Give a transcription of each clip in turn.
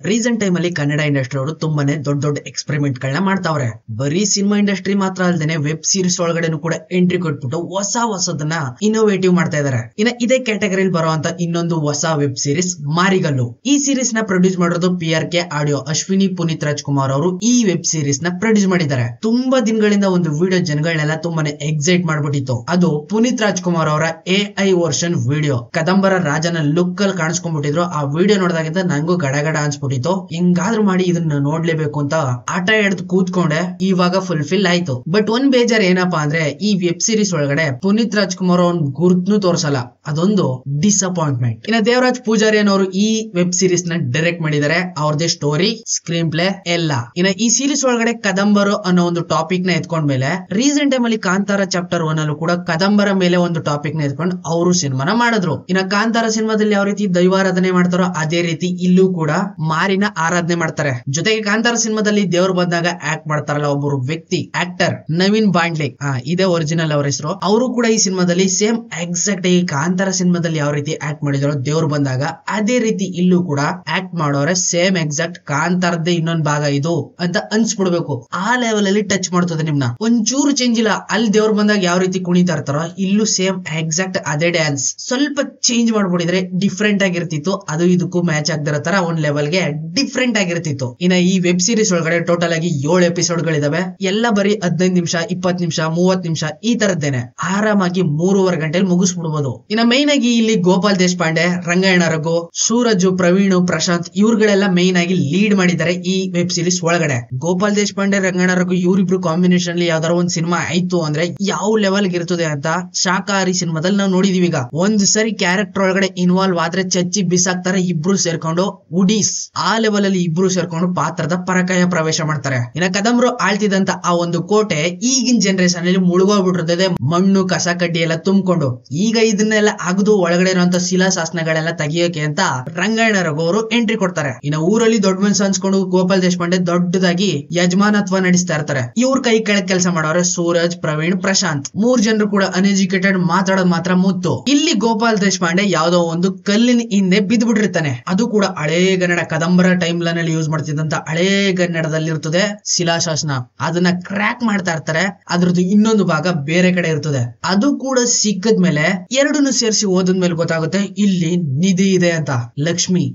Recent time ಅಲ್ಲಿ Kannada industry ಅವರು ತುಂಬಾನೇ ದೊಡ್ಡ ದೊಡ್ಡ ಎಕ್ಸ್ಪೆರಿಮೆಂಟ್ ಗಳನ್ನ ಮಾಡ್ತಾವ್ರೆ. ಬರೀ ಸಿನಿಮಾ ಇಂಡಸ್ಟ್ರಿ ಮಾತ್ರ ಅಲ್ಲದೆ ವೆಬ್ ಸೀರೀಸ್ ಒಳಗಡೆನು ಕೂಡ ಎಂಟ್ರಿ ಕೊಟ್ಬಿಟ್ಟು ಹೊಸದನ್ನ ಇನ್ನೋವೇಟಿವ್ ಮಾಡ್ತಾ ಇದಾರೆ. ಇನ್ನ ಇದೇ ಕ್ಯಾಟಗರಿಲಿ ಬರುವಂತ ಇನ್ನೊಂದು ಹೊಸ ವೆಬ್ ಸೀರೀಸ್ ಮಾರಿಗಲ್ಲು. ಈ ಸೀರೀಸ್ ನ ಪ್ರೊಡ್ಯೂಸ್ ಮಾಡೋದು PRK ಆಡಿಯೋ. ಅಶ್ವಿನಿ ಪುನೀತ್ ರಾಜ್ಕುಮಾರ್ ಅವರು ಈ ವೆಬ್ ಸೀರೀಸ್ ನ ಪ್ರೊಡ್ಯೂಸ್ ಮಾಡಿದ್ದಾರೆ. ತುಂಬಾ ದಿನಗಳಿಂದ ಒಂದು ವಿಡಿಯೋ ಜನಗಳನ್ನೆಲ್ಲ ತುಂಬಾನೇ ಎಕ್ಸೈಟ್ ಮಾಡ್ಬಿಟ್ಟಿತ್ತು. ಅದು ಪುನೀತ್ ರಾಜ್ಕುಮಾರ್ ಅವರ AI ವರ್ಷನ್ ವಿಡಿಯೋ. ಕದಂಬರ ರಾಜನ ಲುಕ್ ಅಲ್ಲಿ ಕಾಣಿಸ್ಕೊಂಡ್ಬಿಟ್ಟಿದ್ರು. ಆ ವಿಡಿಯೋ ನೋಡಿದಾಗಿಂದ ನಂಗೂ ಗಡಗಡ ಅನ್ಸ್ಬಿಟ್ಟಿತ್ತು. ಹಿಂಗಾದ್ರೂ ಮಾಡಿ ಇದನ್ನ ನೋಡ್ಲೇಬೇಕು ಅಂತ ಆಟ ಹಿಡಿದು ಕೂತ್ಕೊಂಡೆ. ಇವಾಗ ಫುಲ್ಫಿಲ್ ಆಯ್ತು. ಬಟ್ ಒಂದ್ ಬೇಜಾರ್ ಏನಪ್ಪಾ ಅಂದ್ರೆ ಈ ವೆಬ್ ಸೀರೀಸ್ ಒಳಗಡೆ ಪುನೀತ್ ರಾಜ್ಕುಮಾರ್ ಅವ್ನ ಗುರುತ್ನು ತೋರ್ಸಲ್ಲ. ಅದೊಂದು ಡಿಸಪಾಯಿಂಟ್ಮೆಂಟ್. ಇನ್ನ ದೇವರಾಜ್ ಪೂಜಾರಿ ಅನ್ನೋರು ಈ ವೆಬ್ ಸೀರೀಸ್ ನ ಡೈರೆಕ್ಟ್ ಮಾಡಿದ್ದಾರೆ. ಅವ್ರದೇ ಸ್ಟೋರಿ, ಸ್ಕ್ರೀನ್ ಪ್ಲೇ ಎಲ್ಲ. ಇನ್ನ ಈ ಸೀರೀಸ್ ಒಳಗಡೆ ಕದಂಬರು ಅನ್ನೋ ಒಂದು ಟಾಪಿಕ್ ನ ಎತ್ಕೊಂಡ್ಮೇಲೆ ರೀಸೆಂಟ್ ಟೈಮ್ ಅಲ್ಲಿ ಕಾಂತಾರ ಚಾಪ್ಟರ್ 1 ಅಲ್ಲೂ ಕೂಡ ಕದಂಬರ ಮೇಲೆ ಒಂದು ಟಾಪಿಕ್ ನ ಎತ್ಕೊಂಡು ಅವರು ಸಿನಿಮಾನ ಮಾಡಿದ್ರು. ಇನ್ನ ಕಾಂತಾರ ಸಿನಿಮಾದಲ್ಲಿ ಯಾವ ರೀತಿ ದೈವಾರಾಧನೆ ಮಾಡ್ತಾರೋ ಅದೇ ರೀತಿ ಇಲ್ಲೂ ಕೂಡ ಮಾರಿನ ಆರಾಧನೆ ಮಾಡ್ತಾರೆ. ಜೊತೆಗೆ ಕಾಂತಾರ ಸಿನಿಮಾದಲ್ಲಿ ದೇವ್ರು ಬಂದಾಗ ಆಕ್ಟ್ ಮಾಡ್ತಾರಲ್ಲ ಒಬ್ಬರು ವ್ಯಕ್ತಿ, ಆಕ್ಟರ್ ನವೀನ್ ಬಾಂಡ್ಲೆ, ಇದೇ ಒರಿಜಿನಲ್ ಅವ್ರ ಹೆಸರು. ಅವರು ಕೂಡ ಈ ಸಿನಿಮಾದಲ್ಲಿ ಸೇಮ್ ಎಕ್ಸಾಕ್ಟ್ ಆಗಿ ಕಾಂತಾರ ಸಿನಿಮಾದಲ್ಲಿ ಯಾವ ರೀತಿ ಆಕ್ಟ್ ಮಾಡಿದಾರೋ ದೇವ್ರು ಬಂದಾಗ ಅದೇ ರೀತಿ ಇಲ್ಲೂ ಕೂಡ ಆಕ್ಟ್ ಮಾಡೋರೆ. ಸೇಮ್ ಎಕ್ಸಾಕ್ಟ್ ಕಾಂತಾರದ್ದೇ ಇನ್ನೊಂದ್ ಭಾಗ ಇದು ಅಂತ ಅನ್ಸ್ಬಿಡ್ಬೇಕು. ಆ ಲೆವೆಲ್ ಅಲ್ಲಿ ಟಚ್ ಮಾಡ್ತದೆ ನಿಮ್ನ. ಒಂಚೂರು ಚೇಂಜ್ ಇಲ್ಲ. ಅಲ್ಲಿ ದೇವ್ರು ಬಂದಾಗ ಯಾವ ರೀತಿ ಕುಣಿತಾ ಇರ್ತಾರೋ ಇಲ್ಲೂ ಸೇಮ್ ಎಕ್ಸಾಕ್ಟ್ ಅದೇ ಡ್ಯಾನ್ಸ್. ಸ್ವಲ್ಪ ಚೇಂಜ್ ಮಾಡ್ಬಿಟ್ಟಿದ್ರೆ ಡಿಫ್ರೆಂಟ್ ಆಗಿರ್ತಿತ್ತು. ಅದು ಇದಕ್ಕೂ ಮ್ಯಾಚ್ ಆಗದಿರೋ ತರ ಒಂದ್ ಲೆವೆಲ್ ಗೆ ಡಿಫ್ರೆಂಟ್ ಆಗಿರ್ತಿತ್ತು. ಇನ್ನ ಈ ವೆಬ್ ಸೀರೀಸ್ ಒಳಗಡೆ ಟೋಟಲ್ ಆಗಿ 7 ಎಪಿಸೋಡ್ ಗಳಿದಾವೆ. ಎಲ್ಲ ಬರೀ 15 ನಿಮಿಷ, 20 ನಿಮಿಷ, 30 ನಿಮಿಷ ಈ ತರದ್ದೇನೆ. ಆರಾಮಾಗಿ 3.5 ಗಂಟೆಲಿ ಮುಗಿಸ್ಬಿಡ್ಬೋದು. ಇನ್ನ ಮೈನ್ ಆಗಿ ಇಲ್ಲಿ ಗೋಪಾಲ್ ದೇಶಪಾಂಡೆ, ರಂಗಾಯಣ ರಘು, ಸೂರಜ್, ಪ್ರವೀಣ್, ಪ್ರಶಾಂತ್ ಇವ್ರುಗಳೆಲ್ಲ ಮೈನ್ ಆಗಿ ಲೀಡ್ ಮಾಡಿದ್ದಾರೆ ಈ ವೆಬ್ ಸೀರೀಸ್ ಒಳಗಡೆ. ಗೋಪಾಲ್ ದೇಶಪಾಂಡೆ, ರಂಗಾಯಣ ರಘು ಇವರಿಬ್ರು ಕಾಂಬಿನೇಷನ್ ಅಲ್ಲಿ ಯಾವ್ದಾರ ಒಂದ್ ಸಿನಿಮಾ ಆಯ್ತು ಅಂದ್ರೆ ಯಾವ ಲೆವೆಲ್ ಇರ್ತದೆ ಅಂತ ಶಾಕಾಹಾರಿ ಸಿನಿಮಾದಲ್ಲಿ ನಾವು ನೋಡಿದೀವಿ. ಈಗ ಒಂದ್ ಸರಿ ಕ್ಯಾರೆಕ್ಟರ್ ಒಳಗಡೆ ಇನ್ವಾಲ್ವ್ ಆದ್ರೆ ಚಚ್ಚಿ ಬಿಸಾಕ್ತಾರೆ. ಇಬ್ರು ಸೇರ್ಕೊಂಡು ಉಡೀಸ್ ಆ ಲೆವೆಲ್ ಅಲ್ಲಿ ಇಬ್ರು ಸೇರ್ಕೊಂಡು ಪಾತ್ರದ ಪರಕಾಯ ಪ್ರವೇಶ ಮಾಡ್ತಾರೆ. ಇನ್ನ ಕದಂಬರು ಆಳ್ತಿದಂತ ಆ ಒಂದು ಕೋಟೆ ಈಗಿನ ಜನರೇಷನ್ ಅಲ್ಲಿ ಮುಳುಗೋಗ್ಬಿಟ್ಟಿರ್ತದೆ. ಮಣ್ಣು ಕಸ ಕಡ್ಡಿ ಎಲ್ಲ ತುಂಬಿಕೊಂಡು. ಈಗ ಇದನ್ನೆಲ್ಲ ಅಗದು ಒಳಗಡೆ ಇರುವಂತ ಶಿಲಾಶಾಸನಗಳೆಲ್ಲ ತೆಗಿಯೋಕೆ ಅಂತ ರಂಗಾಯಣ ರಘು ಅವರು ಎಂಟ್ರಿ ಕೊಡ್ತಾರೆ. ಇನ್ನ ಊರಲ್ಲಿ ದೊಡ್ಡ ಮನ್ಸು ಅನ್ಸ್ಕೊಂಡು ಗೋಪಾಲ್ ದೇಶಪಾಂಡೆ ದೊಡ್ಡದಾಗಿ ಯಜಮಾನತ್ವ ನಡೆಸ್ತಾ ಇರ್ತಾರೆ. ಇವ್ರ ಕೈ ಕೆಳಗ್ ಕೆಲಸ ಮಾಡೋರೆ ಸೂರಜ್, ಪ್ರವೀಣ್, ಪ್ರಶಾಂತ್. 3 ಜನರು ಕೂಡ ಅನ್ಎಜುಕೇಟೆಡ್, ಮಾತಾಡೋದು ಮಾತ್ರ ಮುತ್ತು. ಇಲ್ಲಿ ಗೋಪಾಲ್ ದೇಶಪಾಂಡೆ ಯಾವ್ದೋ ಒಂದು ಕಲ್ಲಿನ ಹಿಂದೆ ಬಿದ್ದ್ಬಿಟ್ಟಿರ್ತಾನೆ. ಅದು ಕೂಡ ಹಳೇ ಕನ್ನಡ ಕದಂಬರ ಟೈಮ್ ಲೈನ್ ಅಲ್ಲಿ ಯೂಸ್ ಮಾಡ್ತಿದ್ದಂತ ಹಳೇ ಕನ್ನಡದಲ್ಲಿ ಇರ್ತದೆ ಶಿಲಾಶಾಸನ. ಅದನ್ನ ಕ್ರ್ಯಾಕ್ ಮಾಡ್ತಾ ಇರ್ತಾರೆ. ಅದ್ರದ್ದು ಇನ್ನೊಂದು ಭಾಗ ಬೇರೆ ಕಡೆ ಇರ್ತದೆ. ಅದು ಕೂಡ ಸಿಕ್ಕದ್ಮೇಲೆ ಎರಡನ್ನು ಸೇರಿಸಿ ಓದಿದ್ಮೇಲೆ ಗೊತ್ತಾಗುತ್ತೆ ಇಲ್ಲಿ ನಿಧಿ ಇದೆ ಅಂತ, ಲಕ್ಷ್ಮಿ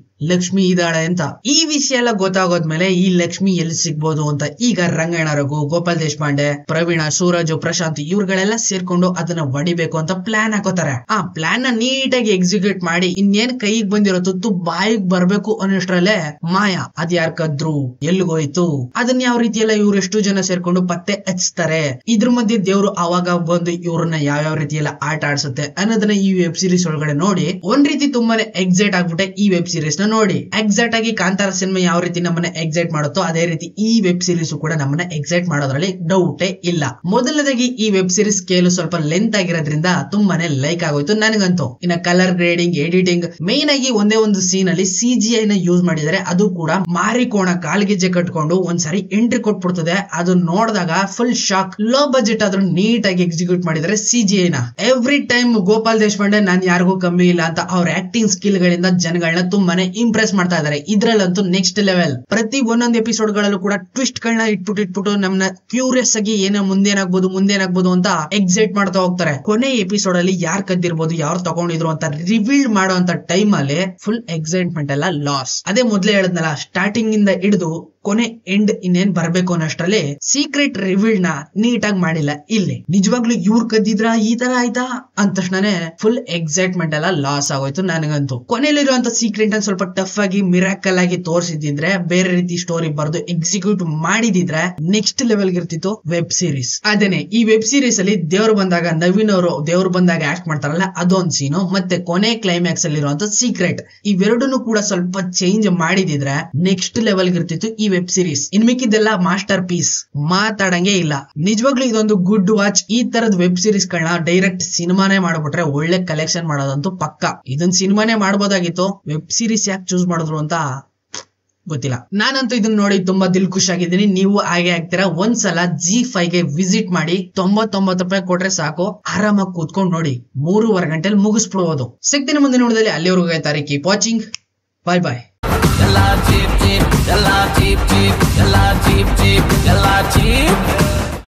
ಇದ್ದಾಳೆ ಅಂತ. ಈ ವಿಷಯ ಎಲ್ಲ ಗೊತ್ತಾಗೋದ್ಮೇಲೆ ಈ ಲಕ್ಷ್ಮಿ ಎಲ್ಲಿ ಸಿಗ್ಬೋದು ಅಂತ ಈಗ ರಂಗಾಯಣ ರಘು, ಗೋಪಾಲ್ ದೇಶಪಾಂಡೆ, ಪ್ರವೀಣ, ಸೂರಜ್, ಪ್ರಶಾಂತ್ ಇವ್ರುಗಳೆಲ್ಲ ಸೇರ್ಕೊಂಡು ಅದನ್ನ ಹೊಡಿಬೇಕು ಅಂತ ಪ್ಲಾನ್ ಹಾಕೋತಾರೆ. ಆ ಪ್ಲಾನ್ ನ ನೀಟಾಗಿ ಎಕ್ಸಿಕ್ಯೂಟ್ ಮಾಡಿ ಇನ್ನೇನ್ ಕೈಗೆ ಬಂದಿರೋ ತುತ್ತು ಬಾಯಿಗೆ ಬರ್ಬೇಕು ಅನ್ನೋಷ್ಟ್ರಲ್ಲೇ ಮಾಯ ಅದ್ ಯಾರ್ ಕದ್ರು, ಎಲ್ಲಿಗೋಯ್ತು, ಅದನ್ನ ಯಾವ ರೀತಿ ಎಲ್ಲ ಇವ್ರು ಎಷ್ಟು ಜನ ಸೇರ್ಕೊಂಡು ಪತ್ತೆ ಹಚ್ತಾರೆ. ಇದ್ರ ಮಧ್ಯೆ ದೇವ್ರು ಅವಾಗ ಬಂದು ಇವ್ರನ್ನ ಯಾವ ರೀತಿ ಎಲ್ಲ ಆಟ ಆಡ್ಸುತ್ತೆ ಅನ್ನೋದನ್ನ ಈ ವೆಬ್ ಸೀರೀಸ್ ಒಳಗಡೆ ನೋಡಿ ಒಂದ್ ರೀತಿ ತುಂಬಾನೇ ಎಕ್ಸೈಟ್ ಆಗ್ಬಿಟ್ಟೆ. ಈ ವೆಬ್ ಸೀರೀಸ್ ನ ನೋಡಿ ಎಕ್ಸಾಕ್ಟ್ ಆಗಿ ಕಾಂತಾರ ಸಿನಿಮಾ ಯಾವ ರೀತಿ ನಮ್ಮನ್ನ ಎಕ್ಸೈಟ್ ಮಾಡುತ್ತೋ ಅದೇ ರೀತಿ ಈ ವೆಬ್ ಸೀರೀಸ್ ಕೂಡ ನಮ್ಮನ್ನ ಎಕ್ಸೈಟ್ ಮಾಡೋದ್ರಲ್ಲಿ ಡೌಟೇ ಇಲ್ಲ. ಮೊದಲನೇದಾಗಿ ಈ ವೆಬ್ ಸೀರೀಸ್ ಸ್ಕೇಲ್ ಸ್ವಲ್ಪ ಲೆಂತ್ ಆಗಿರೋದ್ರಿಂದ ತುಂಬಾನೇ ಲೈಕ್ ಆಗೋಯ್ತು ನನಗಂತೂ. ಇನ್ನ ಕಲರ್ ಗ್ರೇಡಿಂಗ್, ಎಡಿಟಿಂಗ್, ಮೈನ್ ಆಗಿ ಒಂದೇ ಒಂದು ಸೀನ್ ಅಲ್ಲಿ CGI ನ ಯೂಸ್ ಮಾಡಿದರೆ. ಅದು ಕೂಡ ಮಾರಿಕೋಣ ಕಾಲ್ಗೆಜ್ಜೆ ಕಟ್ಕೊಂಡು ಒಂದ್ಸರಿ ಎಂಟ್ರಿ ಕೊಟ್ಬಿಡ್ತದೆ. ಅದು ನೋಡಿದಾಗ ಫುಲ್ ಶಾಕ್. ಲೋ ಬಜೆಟ್ ಆದ್ರೂ ನೀಟ್ ಆಗಿ ಎಕ್ಸಿಕ್ಯೂಟ್ ಮಾಡಿದರೆ CGI ನ. ಎವ್ರಿ ಟೈಮ್ ಗೋಪಾಲ್ ದೇಶಪಾಂಡೆ ನಾನ್ ಯಾರಿಗೂ ಕಮ್ಮಿ ಇಲ್ಲ ಅಂತ ಅವ್ರ ಆಕ್ಟಿಂಗ್ ಸ್ಕಿಲ್ ಗಳಿಂದ ಜನಗಳನ್ನ ತುಂಬಾನೇ ಇಂಪ್ರೆಸ್ ಮಾಡ್ತಾ ಇದಾರೆ. ಇದ್ರಲ್ಲಂತೂ ನೆಕ್ಸ್ಟ್ ಲೆವೆಲ್. ಪ್ರತಿ ಒಂದೊಂದು ಎಪಿಸೋಡ್ ಗಳಲ್ಲೂ ಕೂಡ ಟ್ವಿಸ್ಟ್ ಗಳನ್ನ ಇಟ್ಬಿಟ್ಟು ನಮ್ನ ಕ್ಯೂರಿಯಸ್ ಆಗಿ ಏನೋ ಮುಂದೇನಾಗ್ಬೋದು ಅಂತ ಎಕ್ಸೈಟ್ ಮಾಡ್ತಾ ಹೋಗ್ತಾರೆ. ಕೊನೆ ಎಪಿಸೋಡ್ ಅಲ್ಲಿ ಯಾರ್ ಕದ್ದಿರ್ಬೋದು, ಯಾರು ತಗೊಂಡಿದ್ರು ಅಂತ ರಿವೀಲ್ ಮಾಡುವಂತ ಟೈಮ್ ಅಲ್ಲಿ ಫುಲ್ ಎಕ್ಸೈಟ್ಮೆಂಟ್ ಎಲ್ಲ ಲಾಸ್. ಅದೇ ಮೊದ್ಲೇ ಹೇಳದ್ನಲ್ಲ, ಸ್ಟಾರ್ಟಿಂಗ್ ಇಂದ ಹಿಡಿದು ಕೊನೆ ಎಂಡ್ ಇನ್ನೇನ್ ಬರ್ಬೇಕು ಅನ್ನೋಷ್ಟ್ರಲ್ಲಿ ಸೀಕ್ರೆಟ್ ರಿವೀಲ್ ನ ನೀಟಾಗಿ ಮಾಡಿಲ್ಲ. ಇಲ್ಲಿ ನಿಜವಾಗ್ಲೂ ಇವ್ರು ಕದ್ದಿದ್ರ ಈ ತರ ಆಯ್ತಾ ಅಂದ ತಕ್ಷಣನೇ ಫುಲ್ ಎಕ್ಸೈಟ್ಮೆಂಟ್ ಎಲ್ಲ ಲಾಸ್ ಆಗೋಯ್ತು ನನಗಂತೂ. ಕೊನೆಯಲ್ಲಿರುವಂತ ಸೀಕ್ರೆಟ್ ಅನ್ನು ಸ್ವಲ್ಪ ಟಫ್ ಆಗಿ ಮಿರಾಕಲ್ ಆಗಿ ತೋರಿಸಿದ್ರೆ, ಬೇರೆ ರೀತಿ ಸ್ಟೋರಿ ಬರ್ದು ಎಕ್ಸಿಕ್ಯೂಟ್ ಮಾಡಿದಿದ್ರೆ ನೆಕ್ಸ್ಟ್ ಲೆವೆಲ್ ಇರ್ತಿತ್ತು ವೆಬ್ ಸೀರೀಸ್. ಅದೇನೆ ಈ ವೆಬ್ ಸೀರೀಸ್ ಅಲ್ಲಿ ದೇವ್ರು ಬಂದಾಗ ನವೀನ್ ಅವರು ದೇವ್ರು ಬಂದಾಗ ಆಕ್ಟ್ ಮಾಡ್ತಾರಲ್ಲ ಅದೊಂದ್ ಸೀನು, ಮತ್ತೆ ಕೊನೆ ಕ್ಲೈಮ್ಯಾಕ್ಸ್ ಅಲ್ಲಿ ಇರುವಂತ ಸೀಕ್ರೆಟ್, ಇವೆರಡನ್ನು ಕೂಡ ಸ್ವಲ್ಪ ಚೇಂಜ್ ಮಾಡಿದಿದ್ರೆ ನೆಕ್ಸ್ಟ್ ಲೆವೆಲ್ ಇರ್ತಿತ್ತು ಈ ವೆಬ್ ಸೀರೀಸ್. ಇನ್ ಮಿಕ್ಕಿದ್ದೆಲ್ಲ ಮಾಸ್ಟರ್ ಪೀಸ್, ಮಾತಾಡಂಗೆ ಇಲ್ಲ. ನಿಜವಾಗ್ಲೂ ಇದೊಂದು ಗುಡ್ ವಾಚ್. ಈ ತರದ ವೆಬ್ ಸೀರೀಸ್ ಗಳನ್ನ ಡೈರೆಕ್ಟ್ ಸಿನಿಮಾನೇ ಮಾಡ್ಬಿಟ್ರೆ ಒಳ್ಳೆ ಕಲೆಕ್ಷನ್ ಮಾಡೋದಂತೂ ಪಕ್ಕ. ಇದನ್ ಸಿನಿಮಾನೇ ಮಾಡ್ಬೋದಾಗಿತ್ತು, ವೆಬ್ ಸೀರೀಸ್ ಯಾಕೆ ಚೂಸ್ ಮಾಡಿದ್ರು ಅಂತ ಗೊತ್ತಿಲ್ಲ. ನಾನಂತೂ ಇದನ್ನ ನೋಡಿ ತುಂಬಾ ದಿಲ್ ಖುಷಿಯಾಗಿದ್ದೀನಿ. ನೀವು ಹಾಗೆ ಆಗ್ತೀರಾ? ಒಂದ್ಸಲ Zee5 ಗೆ ವಿಸಿಟ್ ಮಾಡಿ. 99 ರೂಪಾಯಿ ಕೊಟ್ರೆ ಸಾಕು, ಆರಾಮಾಗಿ ಕೂತ್ಕೊಂಡು ನೋಡಿ. 3.5 ಗಂಟೆಲಿ ಮುಗಿಸ್ಬಿಡ್ಬೋದು. ಸಿಗ್ತೀನಿ ಮುಂದಿನ ನೋಡಿದಲ್ಲಿ. ಅಲ್ಲಿವರೆಗೂ ಕೀಪ್ ವಾಚಿಂಗ್. ಬಾಯ್ ಬಾಯ್. ಚೀಪ್ ಎಲ್ಲ ಚೀಪ್ ಚೀಪ್